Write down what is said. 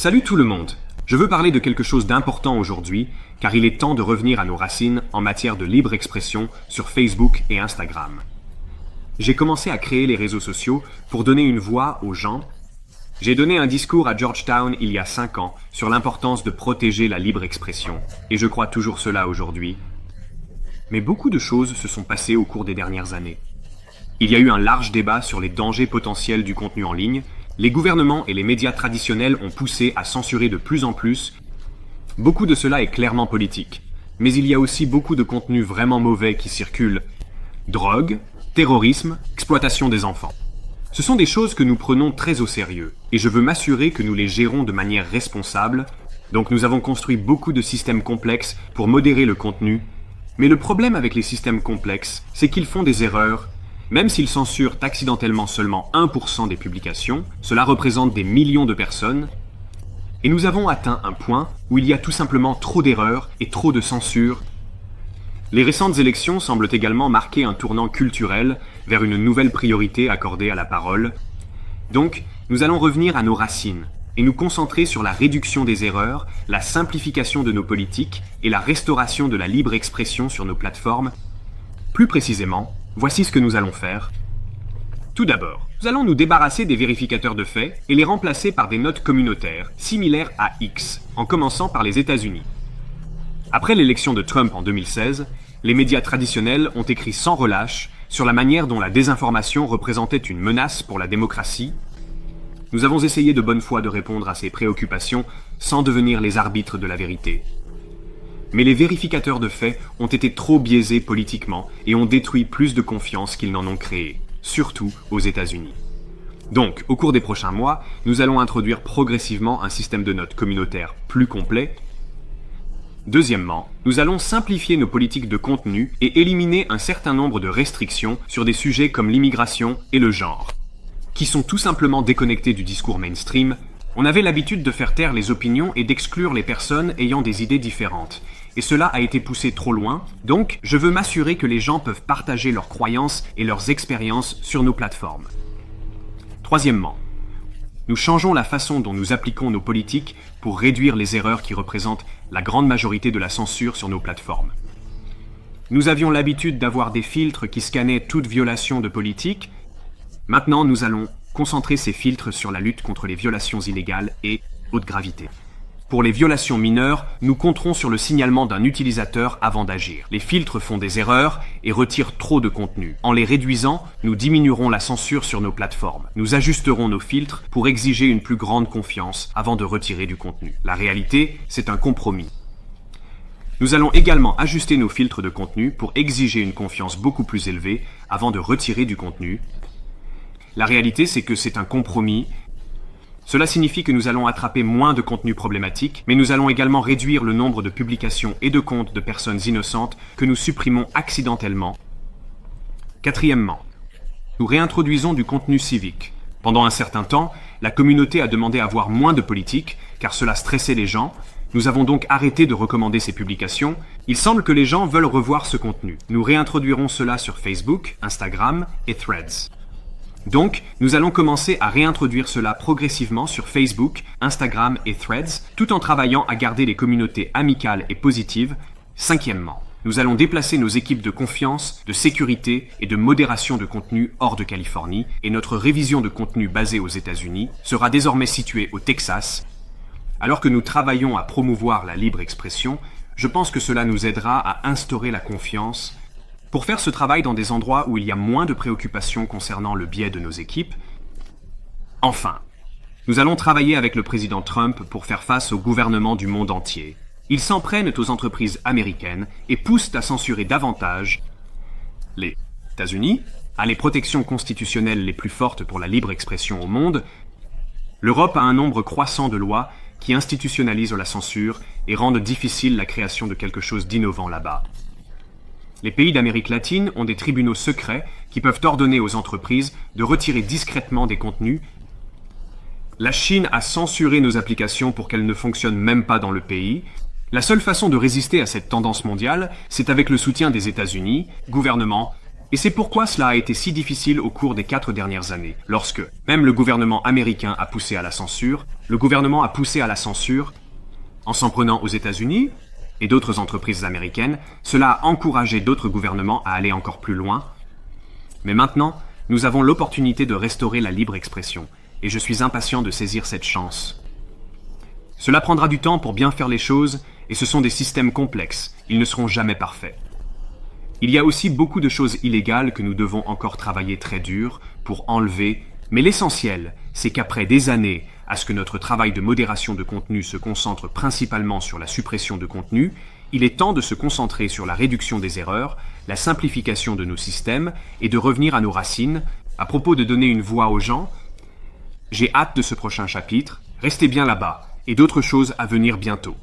Salut tout le monde. Je veux parler de quelque chose d'important aujourd'hui, car il est temps de revenir à nos racines en matière de libre expression sur Facebook et Instagram. J'ai commencé à créer les réseaux sociaux pour donner une voix aux gens. J'ai donné un discours à Georgetown il y a 5 ans sur l'importance de protéger la libre expression, et je crois toujours cela aujourd'hui. Mais beaucoup de choses se sont passées au cours des dernières années. Il y a eu un large débat sur les dangers potentiels du contenu en ligne. Les gouvernements et les médias traditionnels ont poussé à censurer de plus en plus. Beaucoup de cela est clairement politique. Mais il y a aussi beaucoup de contenus vraiment mauvais qui circulent. Drogue, terrorisme, exploitation des enfants. Ce sont des choses que nous prenons très au sérieux, et je veux m'assurer que nous les gérons de manière responsable. Donc nous avons construit beaucoup de systèmes complexes pour modérer le contenu. Mais le problème avec les systèmes complexes, c'est qu'ils font des erreurs. Même s'ils censurent accidentellement seulement 1% des publications, cela représente des millions de personnes. Et nous avons atteint un point où il y a tout simplement trop d'erreurs et trop de censure. Les récentes élections semblent également marquer un tournant culturel vers une nouvelle priorité accordée à la parole. Donc, nous allons revenir à nos racines et nous concentrer sur la réduction des erreurs, la simplification de nos politiques et la restauration de la libre expression sur nos plateformes. Plus précisément, voici ce que nous allons faire. Tout d'abord, nous allons nous débarrasser des vérificateurs de faits et les remplacer par des notes communautaires, similaires à X, en commençant par les États-Unis. Après l'élection de Trump en 2016, les médias traditionnels ont écrit sans relâche sur la manière dont la désinformation représentait une menace pour la démocratie. Nous avons essayé de bonne foi de répondre à ces préoccupations sans devenir les arbitres de la vérité. Mais les vérificateurs de faits ont été trop biaisés politiquement et ont détruit plus de confiance qu'ils n'en ont créé, surtout aux États-Unis. Donc, au cours des prochains mois, nous allons introduire progressivement un système de notes communautaires plus complet. Deuxièmement, nous allons simplifier nos politiques de contenu et éliminer un certain nombre de restrictions sur des sujets comme l'immigration et le genre, qui sont tout simplement déconnectés du discours mainstream. On avait l'habitude de faire taire les opinions et d'exclure les personnes ayant des idées différentes. Et cela a été poussé trop loin, donc je veux m'assurer que les gens peuvent partager leurs croyances et leurs expériences sur nos plateformes. Troisièmement, nous changeons la façon dont nous appliquons nos politiques pour réduire les erreurs qui représentent la grande majorité de la censure sur nos plateformes. Nous avions l'habitude d'avoir des filtres qui scannaient toute violation de politique. Maintenant, nous allons concentrer ces filtres sur la lutte contre les violations illégales et haute gravité. Pour les violations mineures, nous compterons sur le signalement d'un utilisateur avant d'agir. Les filtres font des erreurs et retirent trop de contenu. En les réduisant, nous diminuerons la censure sur nos plateformes. Nous ajusterons nos filtres pour exiger une plus grande confiance avant de retirer du contenu. La réalité, c'est un compromis. Nous allons également ajuster nos filtres de contenu pour exiger une confiance beaucoup plus élevée avant de retirer du contenu. La réalité, c'est que c'est un compromis. Cela signifie que nous allons attraper moins de contenus problématiques, mais nous allons également réduire le nombre de publications et de comptes de personnes innocentes que nous supprimons accidentellement. Quatrièmement, nous réintroduisons du contenu civique. Pendant un certain temps, la communauté a demandé à voir moins de politique, car cela stressait les gens. Nous avons donc arrêté de recommander ces publications. Il semble que les gens veulent revoir ce contenu. Nous réintroduirons cela sur Facebook, Instagram et Threads. Donc, nous allons commencer à réintroduire cela progressivement sur Facebook, Instagram et Threads, tout en travaillant à garder les communautés amicales et positives. Cinquièmement, nous allons déplacer nos équipes de confiance, de sécurité et de modération de contenu hors de Californie, et notre révision de contenu basée aux États-Unis sera désormais située au Texas. Alors que nous travaillons à promouvoir la libre expression, je pense que cela nous aidera à instaurer la confiance. Pour faire ce travail dans des endroits où il y a moins de préoccupations concernant le biais de nos équipes. Enfin, nous allons travailler avec le président Trump pour faire face au gouvernement du monde entier. Ils s'en prennent aux entreprises américaines et poussent à censurer davantage les États-Unis, a les protections constitutionnelles les plus fortes pour la libre expression au monde. L'Europe a un nombre croissant de lois qui institutionnalisent la censure et rendent difficile la création de quelque chose d'innovant là-bas. Les pays d'Amérique latine ont des tribunaux secrets qui peuvent ordonner aux entreprises de retirer discrètement des contenus. La Chine a censuré nos applications pour qu'elles ne fonctionnent même pas dans le pays. La seule façon de résister à cette tendance mondiale, c'est avec le soutien des États-Unis, gouvernements Et c'est pourquoi cela a été si difficile au cours des 4 dernières années, lorsque même le gouvernement américain a poussé à la censure, en s'en prenant aux États-Unis et d'autres entreprises américaines, cela a encouragé d'autres gouvernements à aller encore plus loin. Mais maintenant, nous avons l'opportunité de restaurer la libre expression, et je suis impatient de saisir cette chance. Cela prendra du temps pour bien faire les choses, et ce sont des systèmes complexes, ils ne seront jamais parfaits. Il y a aussi beaucoup de choses illégales que nous devons encore travailler très dur pour enlever, mais l'essentiel, c'est qu'après des années à ce que notre travail de modération de contenu se concentre principalement sur la suppression de contenu, il est temps de se concentrer sur la réduction des erreurs, la simplification de nos systèmes et de revenir à nos racines. À propos de donner une voix aux gens, j'ai hâte de ce prochain chapitre, restez bien là-bas et d'autres choses à venir bientôt.